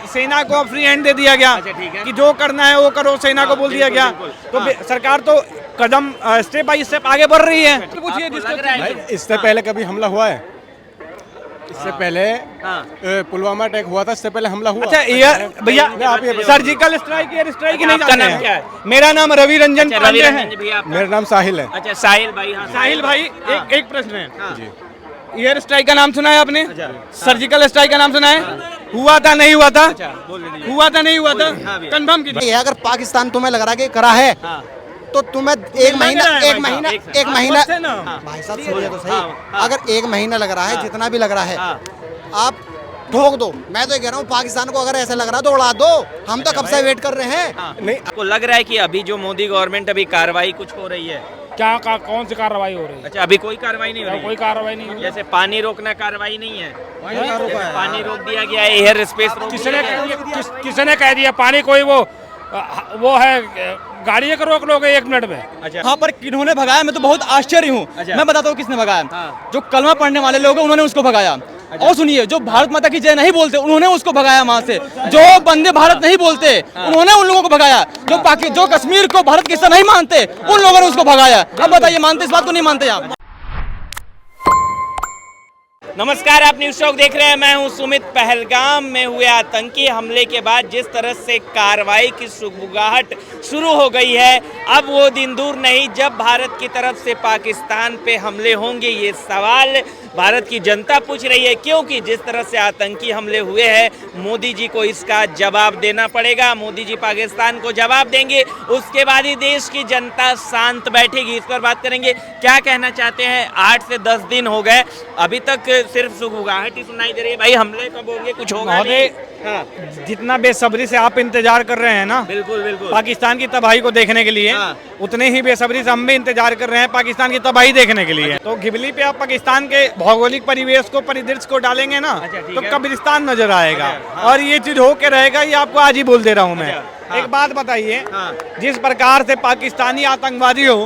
सेना को free hand दे दिया गया। अच्छा, ठीक है। कि जो करना है वो करो, सेना को बोल दिया गया। तो सरकार तो कदम स्टेप बाय स्टेप आगे बढ़ रही है। पूछिए जिसको। इससे पहले कभी हमला हुआ है? इससे पहले पुलवामा अटैक हुआ था, इससे पहले हमला हुआ? अच्छा भैया, सर्जिकल स्ट्राइक, एयर स्ट्राइक ही नहीं जानते हैं? क्या है? मेरा नाम रवि रंजन पांडे है। मेरा नाम साहिल है। अच्छा, साहिल भाई। साहिल भाई, एक प्रश्न है जी। एयर स्ट्राइक का नाम सुना है आपने? सर्जिकल स्ट्राइक का नाम सुना है? हुआ था नहीं हुआ था? हुआ था नहीं हुआ था? कंफर्म कीजिए। अगर पाकिस्तान तुम्हें लग रहा है कि करा है तो तुम्हें एक महीना भाई साहब सुनिए तो सही। अगर एक महीना लग रहा है, जितना भी लग रहा है, आप ठोक दो। मैं तो कह रहा हूँ पाकिस्तान को अगर ऐसा लग रहा है तो उड़ा दो। हम तो कब से वेट कर रहे हैं। नहीं, आपको लग रहा है कि अभी जो मोदी गवर्नमेंट अभी कार्रवाई कुछ हो रही है? क्या कौन सी कार्रवाई हो रही है? अच्छा, अभी कोई कार्रवाई नहीं हो रही? कोई कार्रवाई नहीं हो रही। जैसे पानी रोकना कार्रवाई नहीं है? पानी रोक दिया गया है, एयर स्पेस किसने कह दिया पानी? कोई वो है गाड़ी को रोक लोगे 1 मिनट में? अच्छा, हाँ, पर किन्होंने भगाया? मैं तो बहुत आश्चर्य हूँ। अच्छा। मैं बताता हूँ किसने भगाया। जो कलमा पढ़ने वाले लोग हैं उन्होंने उसको भगाया। और सुनिए, जो भारत माता की जय नहीं बोलते उन्होंने उसको भगाया वहाँ से। जो वंदे भारत नहीं बोलते उन्होंने उन लोगों को भगाया। जो कश्मीर को भारत का हिस्सा नहीं मानते उन लोगों ने उसको भगाया। अब बताइए, मानते इस बात को? नहीं मानते आप? नमस्कार, आप न्यूज़ चौक देख रहे हैं। मैं हूं सुमित। पहलगाम में हुए आतंकी हमले के बाद जिस तरह से कार्रवाई की सुगबुगाहट शुरू हो गई है, अब वो दिन दूर नहीं जब भारत की तरफ से पाकिस्तान पे हमले होंगे। ये सवाल भारत की जनता पूछ रही है, क्योंकि जिस तरह से आतंकी हमले हुए हैं, मोदी जी को इसका जवाब देना पड़ेगा। मोदी जी पाकिस्तान को जवाब देंगे, उसके बाद ही देश की जनता शांत बैठेगी। इस पर बात करेंगे, क्या कहना चाहते हैं। 8 से 10 दिन हो गए, अभी तक सिर्फ सुगबुगाहट ही सुनाई दे रही है। भाई, हमले कब होंगे? कुछ होगा नहीं? हाँ। जितना बेसब्री से आप इंतजार कर रहे हैं ना, बिल्कुल बिल्कुल, पाकिस्तान की तबाही को देखने के लिए, उतने ही बेसब्री से हम भी इंतजार कर रहे हैं पाकिस्तान की तबाही देखने के लिए। तो घिबली पे आप पाकिस्तान के भौगोलिक परिवेश को, परिदृश्य को डालेंगे ना, तो कब्रिस्तान नजर आएगा। और ये चीज होके रहेगा, ये आपको आज ही बोल दे रहा हूँ मैं। एक बात बताइए, जिस प्रकार से पाकिस्तानी आतंकवादियों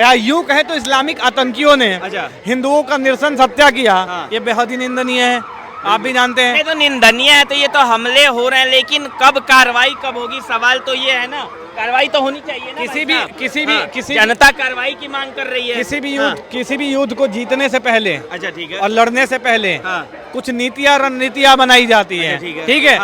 या यूं कहे तो इस्लामिक आतंकियों ने हिंदुओं का निरसन हत्या किया, ये बेहद ही निंदनीय है। आप भी जानते हैं। तो निंदनीय है, तो ये तो हमले हो रहे हैं, लेकिन कब कार्रवाई कब होगी? सवाल तो ये है ना, कार्रवाई तो होनी चाहिए ना। किसी जनता कार्रवाई की मांग कर रही है। किसी भी युद्ध को जीतने से पहले, अच्छा ठीक है, और लड़ने से पहले कुछ नीतियां, रणनीतियां बनाई जाती है। ठीक है,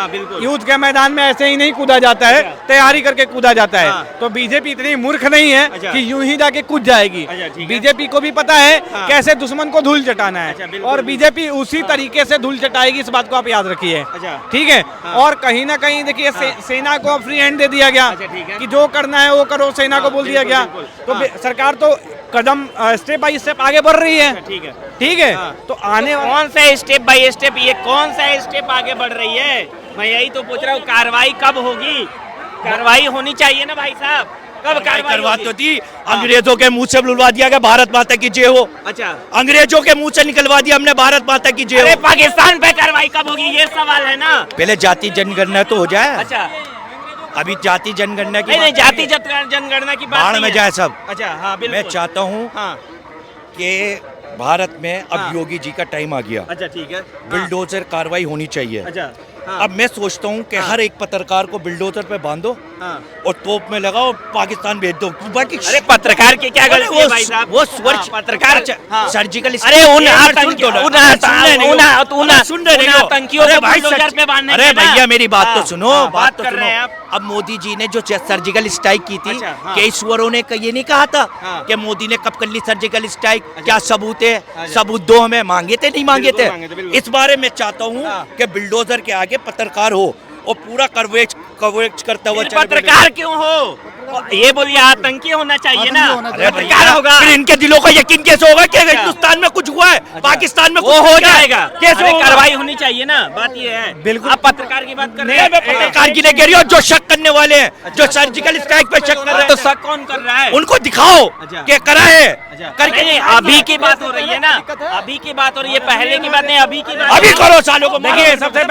युद्ध के मैदान में ऐसे ही नहीं कूदा जाता है, तैयारी करके कूदा जाता है। तो बीजेपी इतनी मूर्ख नहीं है कि यूं ही जाके कूद जाएगी। बीजेपी को भी पता है कैसे दुश्मन को धूल चटाना है, और बीजेपी उसी तरीके से धूल चटाएगी। इस बात को आप याद रखिए, ठीक है। और कहीं ना कहीं देखिए, सेना को फ्री हैंड दे दिया गया कि जो करना है वो करो, सेना को बोल दिया गया। तो सरकार तो कदम स्टेप बाय स्टेप आगे बढ़ रही है। ठीक है। तो आने कौन सा स्टेप बाय स्टेप, ये कौन सा स्टेप आगे बढ़ रही है? मैं यही तो पूछ रहा हूँ, कार्रवाई कब होगी? कार्रवाई होनी चाहिए ना भाई साहब। कब कार्रवाई तो थी? अंग्रेजों के मुंह से बुलवा दिया गया भारत माता की जय हो। अच्छा, अंग्रेजों के मुंह से निकलवा दिया हमने भारत माता की जय हो। पाकिस्तान पे कार्रवाई कब होगी, ये सवाल है ना। पहले जाति जनगणना तो हो जाए। अच्छा, अभी जाति जनगणना की नहीं, जाति जनगणना की बात बाढ़ में जाए सब। अच्छा हाँ, बिल्कुल। मैं चाहता हूँ कि भारत में अब योगी जी का टाइम आ गया। अच्छा ठीक है, बुलडोजर कार्रवाई होनी चाहिए। अच्छा अब मैं सोचता हूँ कि हर एक पत्रकार को बुलडोजर पे बांधो और तोप में लगाओ, पाकिस्तान भेज दो। बाकी अरे पत्रकार की क्या गलती है भाई साहब? वो स्वच्छ पत्रकार सर्जिकल, अरे अरे भैया मेरी बात तो सुनो, बात तो कर रहे हैं आप। अब मोदी जी ने जो सर्जिकल स्ट्राइक की थी, केशवरों ने ये नहीं कहा था कि मोदी ने कब कर ली सर्जिकल स्ट्राइक? क्या सबूत है? सबूत दो, हमें मांगे थे, नहीं मांगे थे? इस बारे में चाहता हूँ कि बुलडोजर के आगे पत्रकार हो और पूरा कवरेज करता हुआ। पत्रकार क्यों हो? ये बोलिए, आतंकी होना चाहिए ना। पत्रकार होगा, फिर इनके दिलों का यकीन कैसे होगा कि हिंदुस्तान में कुछ हुआ है, पाकिस्तान में वो हो जाएगा? कैसे कार्रवाई होनी चाहिए ना, बात ये है। बिल्कुल, आप पत्रकार की बात कर रहे हैं। मैं पत्रकार की नहीं कह रही हूँ, जो शक करने वाले हैं, जो सर्जिकल स्ट्राइक पे शक कर रहे हैं। तो शक कौन कर रहा है? उनको दिखाओ कि करा है। करके नहीं, अभी की बात हो रही है ना, अभी की बात हो रही है, पहले की बात नहीं, अभी की बात। अभी करो सालों को। देखिए सबसे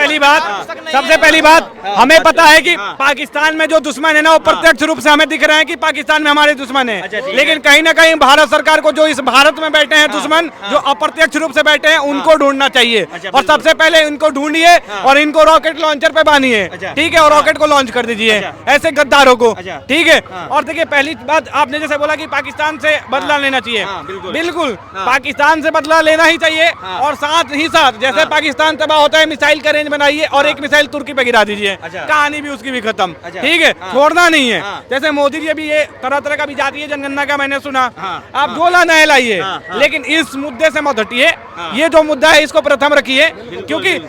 पहली बात हमें पता है कि पाकिस्तान में जो दुश्मन है ना वो प्रत्यक्ष रूप से हमें दिख रहे हैं कि पाकिस्तान में हमारे दुश्मन है, लेकिन कहीं ना कहीं भारत सरकार को जो इस भारत में बैठे हैं दुश्मन जो अप्रत्यक्ष रूप से बैठे हैं उनको ढूंढना चाहिए, और सबसे पहले इनको ढूंढिए और इनको रॉकेट लॉन्चर पे बांधिए, ठीक है, और रॉकेट को लॉन्च कर दीजिए ऐसे गद्दारों को, ठीक है। और देखिए पहली बात आपने जैसे बोला कि पाकिस्तान से बदला लेना चाहिए, बिल्कुल पाकिस्तान से बदला लेना ही चाहिए, और साथ ही साथ जैसे पाकिस्तान तबाह होता है मिसाइल का रेंज बनाइए और एक मिसाइल तुर्की पे गिरा दीजिए, कहानी भी उसकी भी खत्म, ठीक है, छोड़ना नहीं है। जैसे मोदी जी अभी ये तरह तरह का भी जातीय जनगणना का मैंने सुना, आप जो लाना है लाइए, लेकिन इस मुद्दे से मत हटिए, ये जो मुद्दा है इसको प्रथम रखिए, क्योंकि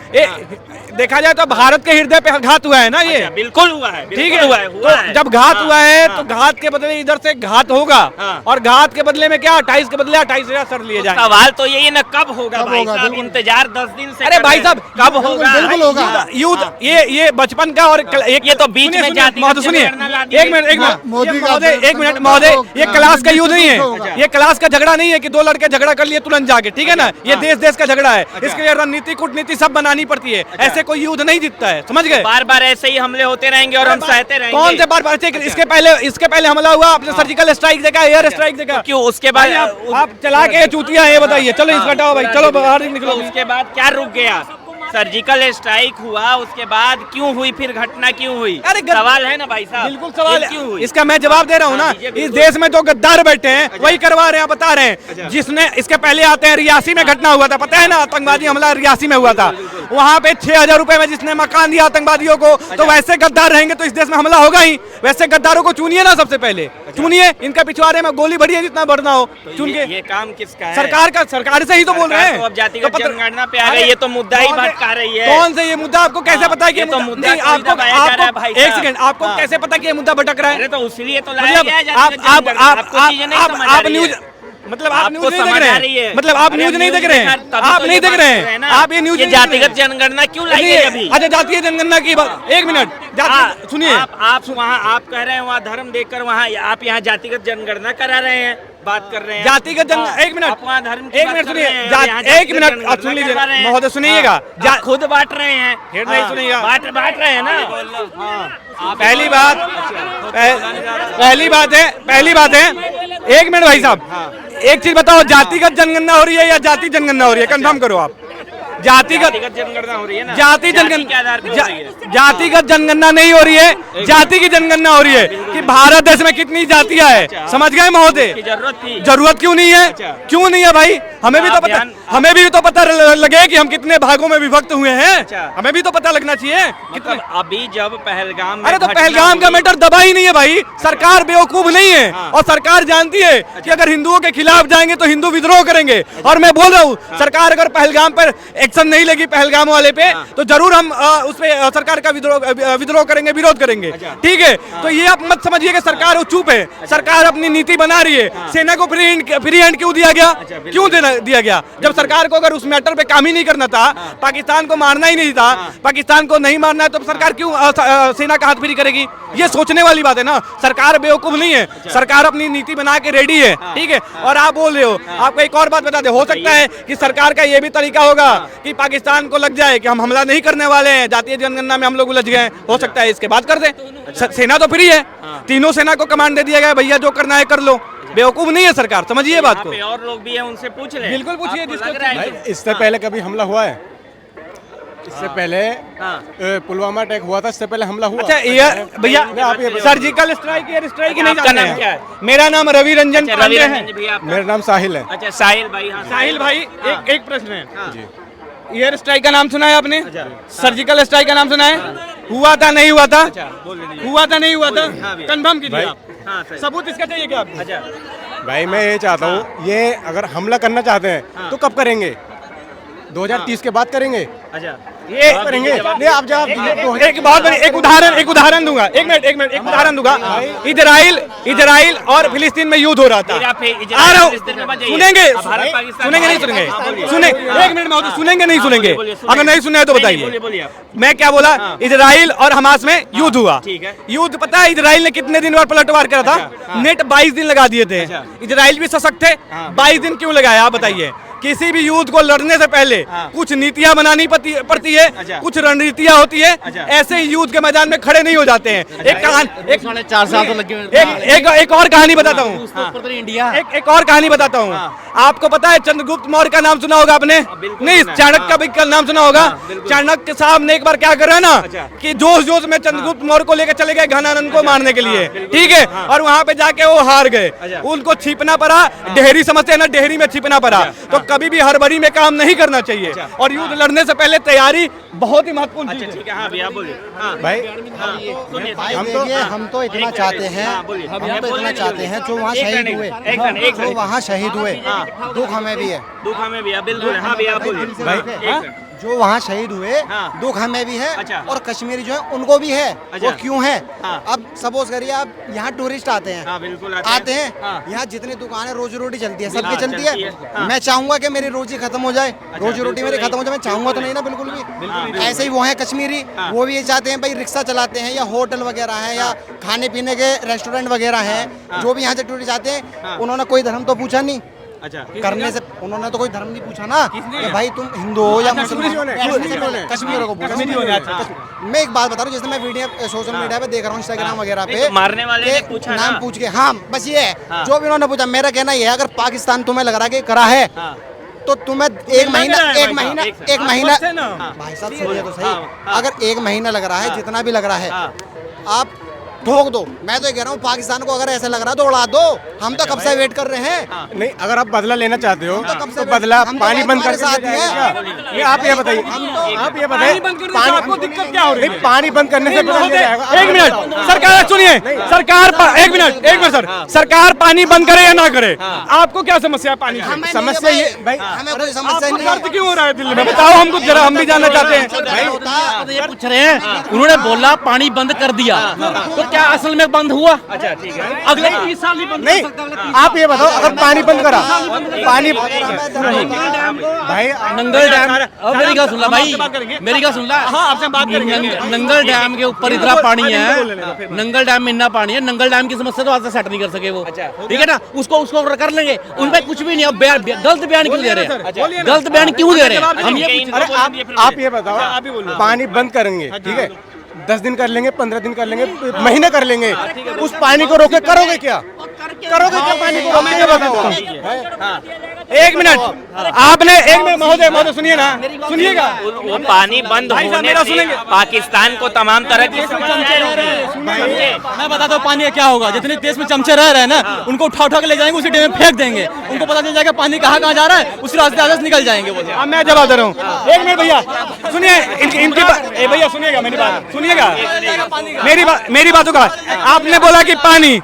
देखा जाए तो भारत के हृदय पे घात हुआ है ना, ये बिल्कुल हुआ है, ठीक है, तो जब घात हुआ है तो घात के बदले इधर से घात होगा, और घात के बदले में क्या 28 के बदले 28,000 सर लिए जाएंगे। सवाल तो यही है ना, कब होगा भाई साहब, इंतजार 10 दिन से। अरे भाई साहब कब होगा, बिल्कुल होगा। युद्ध ये बचपन का, और एक ये तो बीच में जाति महोदय सुनिए, एक मिनट मोदी का महोदय, एक मिनट महोदय, ये क्लास का युद्ध नहीं है, ये क्लास का झगड़ा नहीं है कि दो लड़के झगड़ा कर लिए तुरंत जाके, ठीक है ना, ये देश का झगड़ा है, इसके लिए रणनीति कूटनीति सब बनानी पड़ती है, ऐसे कोई युद्ध नहीं जीतता है, समझ गए। बार बार ऐसे ही हमले होते रहेंगे और हम सहते रहेंगे। कौन से बार इसके पहले हमला हुआ, आपने सर्जिकल स्ट्राइक देखा, एयर स्ट्राइक देखा, क्यों उसके बाद आप चला के चूतिया है, बताइए, चलो इसको हटाओ भाई, चलो बाहर निकलो। उसके बाद क्या रुक गया, सर्जिकल स्ट्राइक हुआ, उसके बाद क्यों हुई, फिर घटना क्यों हुई, अरे सवाल है ना भाई साहब, बिल्कुल सवाल क्यों हुई? इसका मैं जवाब दे रहा हूँ ना, इस देश में जो गद्दार बैठे हैं वही करवा रहे हैं, बता रहे हैं। जिसने इसके पहले आते हैं, रियासी में घटना हुआ था, पता है ना, आतंकवादी हमला रियासी में हुआ था, वहाँ पे 6,000 रुपए में जिसने मकान दिया आतंकवादियों को, तो वैसे गद्दार रहेंगे तो इस देश में हमला होगा ही। वैसे गद्दारों को चुनिए ना, सबसे पहले चुनिए, इनका पिछवाड़े में गोली भरिए जितना भरना हो, चुन के। ये काम किसका है, सरकार से ही तो बोल रहे हैं। अब जातिगत जनगणना पे आ रही है तो मुद्दा ही भटका रही है। कौन से ये मुद्दा आपको कैसे पता है कि ये तो मुद्दा नहीं, आपको भाई एक सेकंड, आपको कैसे पता कि ये मुद्दा भटक रहा है? अरे तो इसलिए तो लाया गया है जातिगत जनगणना। आपको चीजें नहीं समझ आ रही है। मतलब आप न्यूज नहीं देख रहे हैं, मतलब आप न्यूज नहीं देख रहे हैं, आप नहीं देख रहे हैं, आप ये न्यूज। जातिगत जनगणना क्यों लाई गई अभी? अच्छा जातीय जनगणना की बात, एक मिनट सुनिए, आप वहाँ आप कह रहे हैं वहाँ धर्म देखकर वहाँ आप यहाँ जातिगत जनगणना करा रहे हैं, बात कर रहे हैं जातिगत जन, एक मिनट, आप वहाँ धर्म की एक बात मिनट कर सुनिए, रहे हैं, एक मिनट आप सुन लीजिए महोदय, सुनिएगा, आप खुद बांट रहे हैं, फिर नहीं सुनिएगा, बांट रहे हैं ना। पहली बात है, एक मिनट भाई साहब, एक चीज बताओ, जातिगत जनगणना हो रही है या जाति जनगणना हो रही है, कंफर्म करो आप। जातिगत जनगणना हो रही है ना, जातिगत जनगणना नहीं हो रही है, जाति की जनगणना हो रही है कि भारत देश में कितनी जातियां है, समझ गए महोदय? जरूरत क्यों नहीं है, क्यों नहीं है भाई? हमें भी तो पता लगे कि हम कितने भागों में विभक्त हुए हैं, हमें भी तो पता लगना चाहिए कितने। अभी जब पहलगाम, अरे तो पहलगाम का मैटर दबा ही नहीं है भाई, सरकार बेवकूफ नहीं है, और सरकार जानती है कि अगर हिंदुओं के खिलाफ जाएंगे तो हिंदू विद्रोह करेंगे, और मैं बोल रहा हूँ सरकार अगर पहलगाम पर एक्शन नहीं लेगी, पहलगाम वाले पे, तो जरूर हम उस पे सरकार का विद्रोह करेंगे, विरोध करेंगे, ठीक है। तो ये आप मत समझिए कि सरकार चुप है, सरकार अपनी नीति बना रही है। सेना को फ्री हैंड क्यों दिया गया, क्यों दिया गया? जब सरकार को अगर उस मैटर पे काम ही नहीं करना था, पाकिस्तान को मारना ही नहीं था, पाकिस्तान को नहीं मारना है, तो सरकार क्यों सेना का हाथ फ्री करेगी? ये सोचने वाली बात है ना, सरकार बेवकूफ नहीं है, सरकार अपनी नीति बना के रेडी है, ठीक है। और आप बोल रहे हो, आपको एक और बात बता दे, हो सकता है कि सरकार का ये भी तरीका होगा कि पाकिस्तान को लग जाए कि हम हमला नहीं करने वाले हैं, जातीय जनगणना में हम लोग उलझ गए, हो सकता है इसके बाद कर दे। सेना तो फ्री है, तीनों सेना को कमांड दे दिया गया, भैया जो करना है कर लो। बेवकूफ नहीं है सरकार, समझिए बात को। और लोग भी हैं, उनसे पूछ ले, बिल्कुल पूछिए जिसको। इससे पहले कभी हमला हुआ है? इससे पहले पुलवामा अटैक हुआ था, इससे पहले हमला हुआ? अच्छा भैया, सर्जिकल स्ट्राइक, एयर स्ट्राइक नहीं जानते हैं? क्या है? मेरा नाम रवि रंजन पांडे है। मेरा नाम साहिल है। अच्छा साहिल भाई, साहिल भाई, एक प्रश्न है, एयर स्ट्राइक का नाम सुना है आपने? सर्जिकल स्ट्राइक का नाम सुना है? हुआ था नहीं हुआ था? हुआ था नहीं हुआ था? कंफर्म कीजिए आप, सबूत इसका चाहिए क्या आपको? भाई मैं ये चाहता हूँ, ये अगर हमला करना चाहते हैं तो कब करेंगे? 2030 के बाद करेंगे। अच्छा ये करेंगे नहीं, आप जवाब दीजिए। एक बहुत बड़ी एक उदाहरण दूंगा। एक मिनट एक उदाहरण दूंगा। इजराइल और फिलिस्तीन में युद्ध हो रहा था। आ रहा हूँ, सुनेंगे नहीं सुनेंगे? एक मिनट में सुनेंगे नहीं सुनेंगे? अगर नहीं सुने तो बताइए। मैं क्या बोला? इजराइल और हमास में युद्ध हुआ। युद्ध पता है इजराइल ने कितने दिन बाद पलटवार करा था? नेट 22 दिन लगा दिए थे। इजराइल भी सशक्त थे। 22 दिन क्यों लगाया आप बताइए? किसी भी युद्ध को लड़ने से पहले कुछ नीतियां बनानी पड़ती है, कुछ रणनीतियां होती है। ऐसे ही युद्ध के मैदान में खड़े नहीं हो जाते हैं। एक 4 साल तो लगे हुए। एक और कहानी बताता हूँ। इंडिया एक और कहानी बताता हूँ। आपको पता है चंद्रगुप्त मौर्य का नाम सुना होगा आपने? नहीं, चाणक्य का नाम सुना होगा। चाणक्य साहब ने एक बार क्या करा ना कि जोश में चंद्रगुप्त मौर्य को लेकर चले गए घनानंद को मारने के लिए, ठीक है? और वहां पे जाके वो हार गए। उनको छिपना पड़ा, डेहरी समझते हैं ना, डेहरी में छिपना पड़ा। तो कभी भी हड़बड़ी में काम नहीं करना चाहिए और युद्ध लड़ने से पहले तैयारी बहुत ही महत्वपूर्ण चीज है। ठीक है, हाँ भैया बोलिए। भाई हम तो इतना चाहते हैं, हम तो इतना चाहते हैं जो वहाँ शहीद हुए, जो वहाँ शहीद हुए, दुख हमें भी है। दुख हमें भी है, बिल्कुल। हाँ भैया बोलिए। जो वहाँ शहीद हुए दुख हमें भी है। अच्छा। और कश्मीरी जो है उनको भी है। अच्छा। वो क्यों है? हाँ। अब सपोज करिए आप यहाँ टूरिस्ट आते हैं। हाँ, बिल्कुल आते हैं। हाँ। यहाँ जितनी दुकानें रोजी रोटी चलती है सबकी हाँ, चलती चलती है। है। हाँ। मैं चाहूंगा कि मेरी रोजी खत्म हो जाए, रोजी रोटी मेरी खत्म हो जाए। मैं चाहूंगा तो नहीं ना, बिल्कुल भी। ऐसे ही वो है कश्मीरी, वो भी ये चाहते हैं भाई रिक्शा चलाते हैं या होटल वगैरह है या खाने पीने के रेस्टोरेंट वगैरह हैं, जो भी यहाँ से टूरिस्ट आते हैं, उन्होंने कोई धर्म तो पूछा नहीं। अच्छा, करने से उन्होंने तो कोई धर्म नहीं पूछा ना कि भाई तुम हिंदू हो या मुसलमान। कश्मीरियों को पूछा। मैं एक बात बता रहा हूँ, जैसे मैं वीडियो सोशल मीडिया पे देख रहा हूँ, इंस्टाग्राम वगैरह पे, मारने वाले ने पूछा नाम ना। पूछ के, हाँ बस ये है जो भी उन्होंने पूछा। मेरा कहना ये है, अगर पाकिस्तान तुम्हें लग रहा है कि करा है तो तुम्हें एक महीना भाई साहब सुनिए तो सही, अगर 1 महीना लग रहा है, जितना भी लग रहा है, आप ठोक दो। मैं तो ये कह रहा हूँ पाकिस्तान को अगर ऐसा लग रहा है तो उड़ा दो। हम तो कब से वेट कर रहे हैं। नहीं, अगर आप बदला लेना चाहते हो तो बदला पानी बंद कर साथ है। आप ये बताइए, आप ये बताइए आपको दिक्कत क्या हो रही है? पानी बंद करने से एक मिनट सरकार सुनिए, सरकार एक मिनट सर, सरकार पानी बंद करे या ना करे, आपको क्या समस्या है पानी से? समस्या ये भाई, हमें कोई समस्या नहीं दर्द क्यों हो रहा है दिल्ली में? बताओ हमको जरा, हम भी जानना चाहते हैं। ये पूछ रहे हैं, उन्होंने बोला पानी बंद कर दिया, तो क्या असल में बंद हुआ? अच्छा ठीक है। अगले 30 साल नहीं बंद नहीं, आप ये बताओ अगर पानी बंद करा, पानी भाई नंगल डैम, मेरी बात सुन ला भाई, मेरी बात सुन ला। हाँ, आपसे बात करेंगे। नंगल डैम के ऊपर इतना पानी है, नंगल डैम में इतना पानी है, नंगल डैम की समस्या तो आज तक सेट नहीं कर सके वो। ठीक है ना, उसको कर लेंगे, उनपे कुछ भी नहीं। गलत बयान क्यों दे रहे हैं? गलत बयान क्यों दे रहे हैं? हम ये आप ये बताओ, पानी बंद करेंगे, ठीक है, 10 दिन कर लेंगे, 15 दिन कर लेंगे, महीने कर लेंगे, उस पानी को रोके करोगे क्या? करोगे क्या पानी को रोके? ये बताओ। एक मिनट, आपने एक मिनट, महोदय सुनिए ना, सुनिएगा। वो पानी बंद होने मेरा से सुनेंगे। पाकिस्तान को तमाम तरह की मैं बताता हूँ पानी क्या होगा। जितने देश में चमचे रह रहे हैं ना, उनको उठा के ले जाएंगे, उसी डैम में फेंक देंगे, उनको पता चल जाएगा पानी कहाँ जा रहा है, उसी रास्ते आगे निकल जाएंगे वो। अब मैं जवाब दे रहा हूँ। एक मिनट भैया सुनिए, इनकी भैया सुनिएगा, मेरी बात सुनिएगा, मेरी बातों का। आपने बोला कि पानी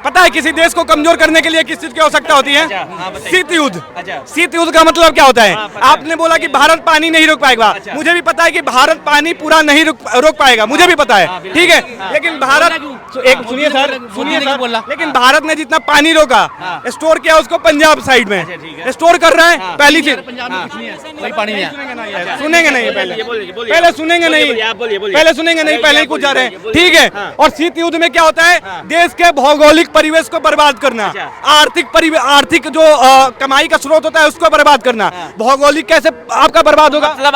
पता है किसी देश को कमजोर करने के लिए किस चीज की आवश्यकता होती है? शीत युद्ध। शीत युद्ध का मतलब क्या होता है? आपने बोला कि भारत पानी नहीं रोक पाएगा, मुझे भी पता है कि भारत पानी पूरा नहीं रोक पाएगा, मुझे भी पता है, ठीक है। लेकिन भारत, सुनिए सर, लेकिन भारत ने जितना पानी रोका, स्टोर किया उसको पंजाब साइड में स्टोर कर रहा है। पहली चीज, कोई पानी नहीं है। सुनेंगे नहीं, पहले सुनेंगे नहीं, पहले ही कुछ जा रहे हैं, ठीक है। और शीत युद्ध में क्या होता है? देश के भौगोलिक परिवेश को बर्बाद करना, आर्थिक जो कमाई का स्रोत होता है उसको बर्बाद करना। भौगोलिक कैसे आपका बर्बाद होगा? मतलब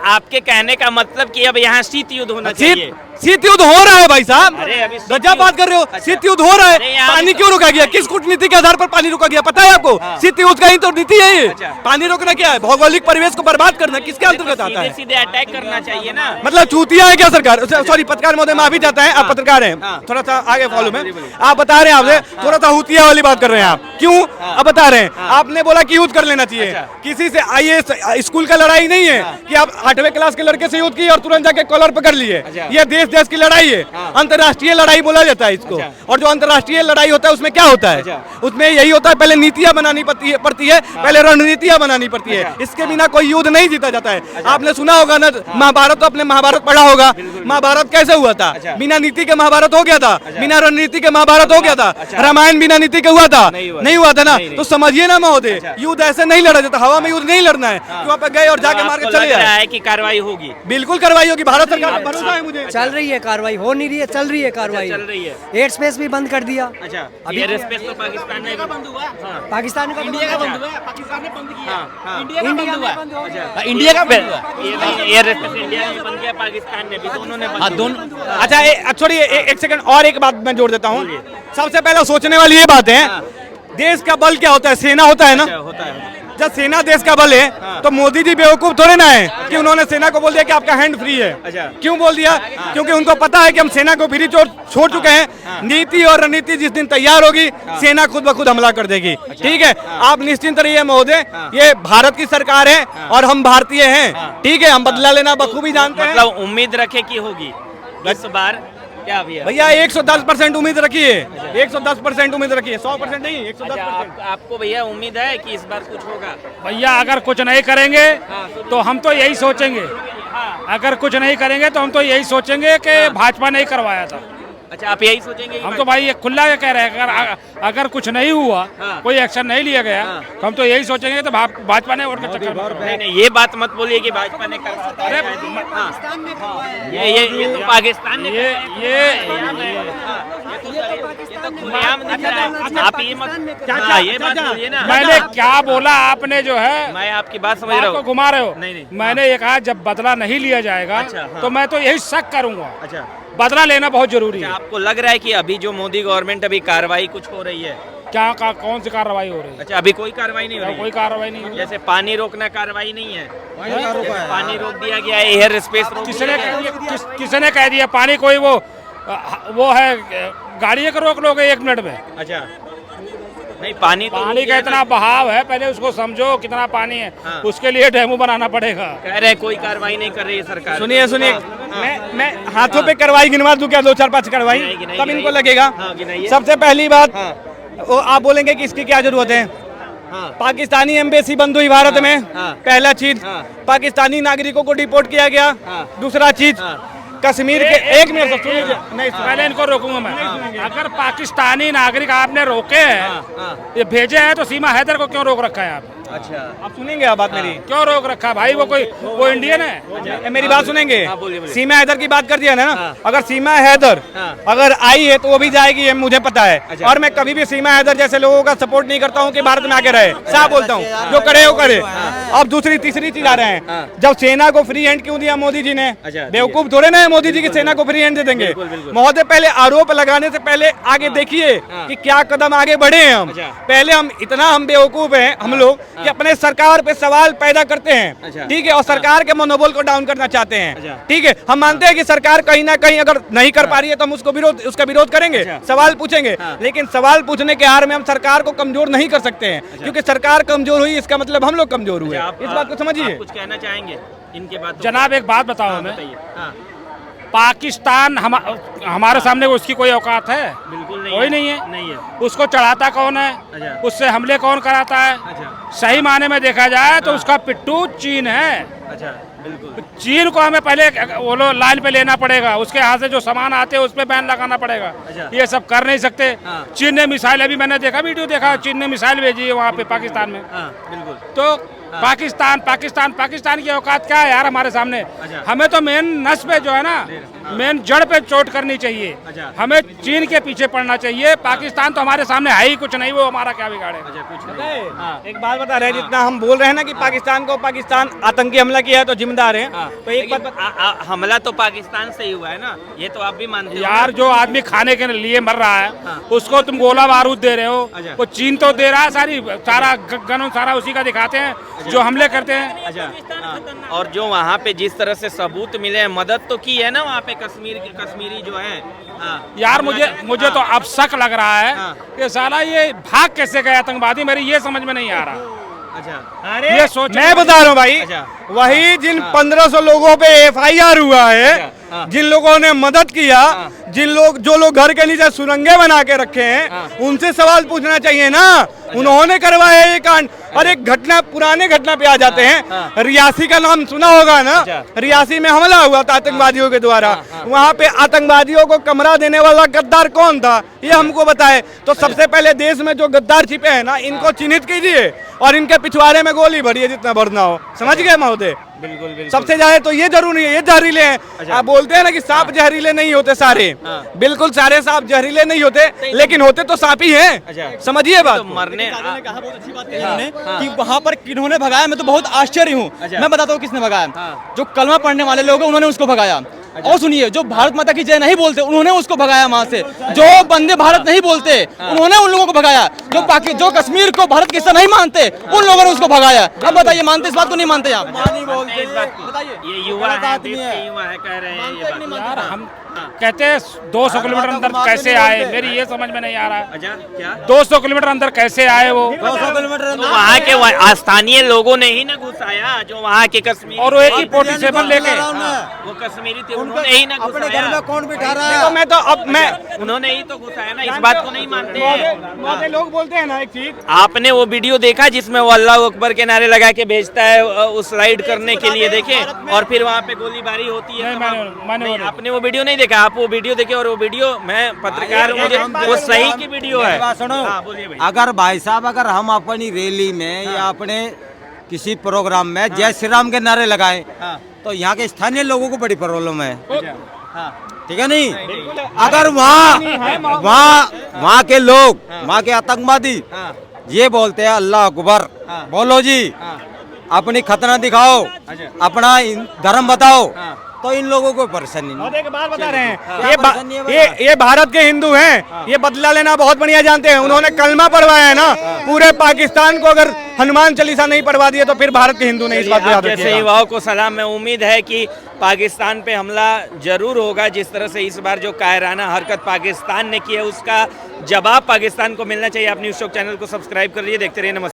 आपके कहने का मतलब कि अब यहाँ शीत युद्ध होना चाहिए। शीत युद्ध हो रहा है भाई साहब, अरे अभी गजब बात कर रहे हो। शीत युद्ध हो रहा है, पानी क्यों रोका गया? किस कूटनीति के आधार पर पानी रोका गया पता है आपको? शीत युद्ध का ही तो नीति है ये। पानी रोकना क्या है? भौगोलिक परिवेश को बर्बाद करना, किसके अंतर्गत आता है? सीधे अटैक करना चाहिए ना। मतलब चूतिया है क्या सरकार? सॉरी पत्रकार महोदय, माफी चाहता है, आप पत्रकार हैं, थोड़ा सा आगे फॉलो में। आप बता रहे हैं, आपसे थोड़ा सा हुतिया वाली बात कर रहे हैं आप, क्यों? अब बता रहे हैं, आपने बोला कि युद्ध कर लेना चाहिए। किसी से आईएएस स्कूल का लड़ाई नहीं है कि आप 8वें क्लास के लड़के से युद्ध किए और तुरंत जाके कॉलर पकड़ लिए। ये देश देश की लड़ाई है, अंतर्राष्ट्रीय लड़ाई बोला जाता है इसको। और जो अंतर्राष्ट्रीय लड़ाई होता है उसमें क्या होता है, उसमें यही होता है पहले नीतियां बनानी पड़ती है, पहले रणनीतियां बनानी पड़ती है। इसके बिना कोई युद्ध नहीं जीता जाता है। आपने सुना होगा ना महाभारत, तो आपने महाभारत पढ़ा होगा, महाभारत कैसे हुआ था? बिना नीति के महाभारत हो गया था, बिना रणनीति के महाभारत हो गया था। रामायण बिना नीति के हुआ था? नहीं हुआ था ना। तो समझिए ना महोदय, युद्ध ऐसे नहीं लड़ा जाता, हवा में युद्ध नहीं लड़ना है कि वहाँ पे गए और जाके मार के चले आए। कि कार्रवाई होगी, बिल्कुल कार्रवाई होगी, भारत सरकार पर भरोसा है मुझे। चल रही है कार्रवाई, हो नहीं रही है, चल रही है कार्रवाई, चल रही है। एयर स्पेस भी बंद कर दिया। अच्छा, एयर स्पेस तो पाकिस्तान ने बंद हुआ, पाकिस्तान का इंडिया का बंद हुआ, पाकिस्तान ने बंद किया, इंडिया इंडिया का में बंद बंद हो गया। हुआ, इंडिया का एयर स्पेस इंडिया ने बंद किया, पाकिस्तान ने भी, दोनों ने बंद किया। अच्छा छोड़िए, एक सेकंड और एक बात मैं जोड़ देता हूँ। सबसे पहले सोचने वाली ये बात है, देश का बल क्या होता है? सेना होता है ना। होता है। जब सेना देश का बल है तो मोदी जी बेवकूफ थोड़े ना है कि उन्होंने सेना को बोल दिया कि आपका हैंड फ्री है। क्यों बोल दिया? क्योंकि उनको पता है कि हम सेना को फ्री छोड़ चुके हैं। नीति और रणनीति जिस दिन तैयार होगी, सेना खुद ब खुद हमला कर देगी। ठीक है, आप निश्चिंत रहिए महोदय, ये भारत की सरकार है और हम भारतीय हैं। ठीक है, हम बदला लेना बखूबी जानते हैं। मतलब उम्मीद रखे की होगी इस बार क्या भैया 110% उम्मीद रखिए, 110% उम्मीद रखिए, 100% नहीं, 110%। आपको भैया उम्मीद है कि इस बार कुछ होगा? भैया अगर कुछ नहीं करेंगे तो हम तो यही सोचेंगे, अगर कुछ नहीं करेंगे तो हम तो यही सोचेंगे कि भाजपा नहीं करवाया था। अच्छा, आप यही सोचेंगे? हम तो भाई ये खुला कह रहे हैं, अगर कुछ नहीं हुआ, कोई एक्शन नहीं लिया गया, तो हम तो यही सोचेंगे तो भाजपा ने वोट का चक्कर। नहीं, ये बात मत बोलिए कि भाजपा ने करवाया। अरे ये तो पाकिस्तान ने, आप ये मत, ये बात बोलिए ना। मैंने क्या बोला? आपने जो है, मैं आपकी बात समझ रहा हूँ, घुमा रहे हो। नहीं, मैंने ये कहा जब बदला नहीं लिया जाएगा तो मैं तो यही शक करूंगा। अच्छा, बदला लेना बहुत जरूरी है। आपको लग रहा है कि अभी जो मोदी गवर्नमेंट अभी कार्रवाई कुछ हो रही है? क्या कौन सी कार्रवाई हो रही है? अच्छा, अभी कोई कार्रवाई नहीं हो रही? कोई कार्रवाई नहीं हुई। जैसे पानी रोकना कार्रवाई नहीं है, पानी रोक दिया गया है, एयर स्पेस किसने कह दिया पानी कोई वो है गाड़ी को रोक लोगे 1 मिनट में? अच्छा, नहीं, पानी का इतना बहाव है, पहले उसको समझो कितना पानी है। उसके लिए डेमो बनाना पड़ेगा। कह रहे कोई कार्रवाई नहीं कर रही है सरकार। सुनिए, मैं हाथों पे कार्रवाई गिनवा दूं क्या? 2-4-5 कार्रवाई तब इनको लगेगा। सबसे पहली बात, आप बोलेंगे कि इसकी क्या जरूरत है? पाकिस्तानी एम्बेसी बंद हुई भारत में, पहला चीज। पाकिस्तानी नागरिकों को डिपोर्ट किया गया, दूसरा चीज। कश्मीर के, एक मिनट सुनिए, नहीं पहले इनको रोकूंगा मैं। अगर पाकिस्तानी नागरिक आपने रोके हैं, ये भेजे हैं, तो सीमा हैदर को क्यों रोक रखा है आप? अच्छा, आप सुनेंगे आप बात मेरी? क्यों रोक रखा है भाई? वो इंडियन है। मेरी बात सुनेंगे? सीमा हैदर की बात कर दिया ना। अगर सीमा हैदर अगर आई है तो वो भी जाएगी, ये मुझे पता है। और मैं कभी भी सीमा हैदर जैसे लोगों का सपोर्ट नहीं करता हूँ कि भारत में आके रहे। साफ बोलता हूँ, जो करे वो करे। अब दूसरी तीसरी चीज आ रहे हैं, जब सेना को फ्री हैंड क्यों दिया मोदी जी ने? बेवकूफ थोड़े ना मोदी जी की सेना को फ्री हैंड दे देंगे। महोदय, पहले आरोप लगाने से पहले आगे देखिए कि क्या कदम आगे बढ़े हैं हम। पहले हम बेवकूफ हैं हम लोग कि अपने सरकार पे सवाल पैदा करते हैं। ठीक है, और सरकार के मनोबल को डाउन करना चाहते हैं। ठीक है, हम मानते हैं कि सरकार कहीं ना कहीं अगर नहीं कर पा रही है तो हम उसका विरोध करेंगे, सवाल पूछेंगे। लेकिन सवाल पूछने के आड़ में हम सरकार को कमजोर नहीं कर सकते हैं, क्योंकि सरकार कमजोर हुई इसका मतलब हम लोग कमजोर हुए। इस बात को समझिए। कुछ कहना चाहेंगे इनके बात? जनाब, एक बात बताओ हमें, पाकिस्तान हमारे सामने उसकी कोई औकात है? बिल्कुल नहीं, कोई नहीं है। उसको चढ़ाता कौन है? उससे हमले कौन कराता है? सही माने में देखा जाए तो उसका पिट्टू चीन है। अच्छा, बिल्कुल। चीन को हमें पहले वो लाइन पे लेना पड़ेगा, उसके यहाँ से जो सामान आते हैं उस पे बैन लगाना पड़ेगा। ये सब कर नहीं सकते। चीन ने मिसाइल, अभी मैंने देखा, वीडियो देखा, चीन ने मिसाइल भेजी है वहाँ पे पाकिस्तान में। बिल्कुल। तो पाकिस्तान की औकात क्या है यार हमारे सामने? हमें तो मेन नस पे जो है ना, मेन जड़ पे चोट करनी चाहिए। हमें चीन के पीछे पड़ना चाहिए। पाकिस्तान तो हमारे सामने है ही कुछ नहीं, वो हमारा क्या बिगाड़े? एक बात बता रहे हैं, जितना हम बोल रहे हैं ना कि पाकिस्तान आतंकी हमला किया है तो जिम्मेदार है, तो एक बात, हमला तो पाकिस्तान से ही हुआ है ना, ये तो आप भी मानते हो यार। जो आदमी खाने के लिए मर रहा है उसको तुम गोला बारूद दे रहे हो, वो चीन तो दे रहा है, सारा गन सारा उसी का दिखाते हैं जो हमले करते हैं। अच्छा, और जो वहाँ पे जिस तरह से सबूत मिले हैं, मदद तो की है ना वहाँ पे कश्मीरी जो है। यार मुझे तो अब शक लग रहा है कि साला ये भाग कैसे गए आतंकवादी, मेरी ये समझ में नहीं आ रहा। अच्छा, अरे मैं बता रहा हूँ भाई, वही जिन 1500 लोगों पे FIR हुआ है, जिन लोगों ने मदद किया, जो लोग घर के नीचे सुरंगें बना के रखे हैं, उनसे सवाल पूछना चाहिए ना। उन्होंने करवाया ये कांड। और एक घटना, पुराने घटना पे आ जाते हैं। रियासी का नाम सुना होगा ना। रियासी में हमला हुआ था आतंकवादियों के द्वारा। वहाँ पे आतंकवादियों को कमरा देने वाला गद्दार कौन था, ये हमको बताए। तो सबसे पहले देश में जो गद्दार छिपे हैं ना, इनको चिन्हित कीजिए और इनके पिछवाड़े में गोली भरिए जितना भरना हो। समझ गए महोदय? बिल्कुल। सबसे ज्यादा तो ये जरूरी है। ये जहरीले हैं। आप बोलते हैं ना कि सांप जहरीले नहीं होते सारे। बिल्कुल सारे सांप जहरीले नहीं होते, लेकिन होते तो सांप ही हैं। समझिए बात। मरने कहा बहुत अच्छी बात कही उन्होंने कि वहाँ पर किन्होंने भगाया। मैं तो बहुत आश्चर्य हूँ। मैं बताता हूँ किसने भगाया। जो कलमा पढ़ने वाले लोग हैं उन्होंने उसको भगाया। और सुनिए, जो भारत माता की जय नहीं बोलते उन्होंने उसको भगाया वहाँ से। जो वंदे भारत नहीं बोलते उन्होंने उन लोगों को भगाया। जो कश्मीर को भारत का हिस्सा नहीं मानते उन लोगों ने उसको भगाया। अब बताइए, मानते इस बात को? नहीं मानते आप? ये युवा है, देश के युवा है, कह रहे हैं ये बात। यार हम कहते हैं 200 किलोमीटर अंदर कैसे आए, मेरी ये समझ में नहीं आ रहा है। अच्छा, क्या 200 किलोमीटर अंदर कैसे आए वो? 200 किलोमीटर तो वहाँ के स्थानीय लोगों ने ही ना घुसाया, जो वहाँ के कश्मीरी। और वो एक ही 47 लेके वो कश्मीरी थे, उन्होंने ही ना घुसाया। कौन बिठा रहा देखो, मैं तो अब मैं उन्होंने ही तो घुसाया ना, इस बात को नहीं मानते हैं। लोग बोलते हैं ना एक चीज। आपने वो वीडियो देखा जिसमें वो अल्लाह अकबर के नारे लगा के भेजता है उस राइड करने के लिए, देखे? और फिर वहाँ पे गोलीबारी होती है। नहीं, आपने वो वीडियो नहीं देखा। आप वो वीडियो देखे, और वो वीडियो, मैं पत्रकार हूँ, वो सही की वीडियो है। सुनो, बोलिए भाई। अगर भाई साहब, अगर हम अपनी रैली में या अपने किसी प्रोग्राम में जय श्री राम के नारे लगाएं, तो यहाँ के स्थानीय लोगों को बड़ी प्रॉब्लम है। ठीक है नहीं? अगर वहाँ के लोग, वहाँ के आतंकवादी ये बोलते हैं अल्लाह अकबर, बोलो जी, अपनी खतना दिखाओ, अपना धर्म बताओ, तो इन लोगों को परेशानी नहीं। एक बात बता रहे हैं, ये भारत के हिंदू हैं। ये बदला लेना बहुत बढ़िया जानते हैं। उन्होंने कलमा पढ़वाया है ना। पूरे पाकिस्तान को अगर हनुमान चालीसा नहीं पढ़वा दिए तो फिर भारत के हिंदू ने इस बात को याद रखिएगा। जैसे युवाओं को सलाम। मैं उम्मीद है कि पाकिस्तान पे हमला जरूर होगा। जिस तरह से इस बार जो कायराना हरकत पाकिस्तान ने की है, उसका जवाब पाकिस्तान को मिलना चाहिए। आप न्यूज़ शॉक चैनल को सब्सक्राइब कर लीजिए। देखते रहिए। नमस्कार।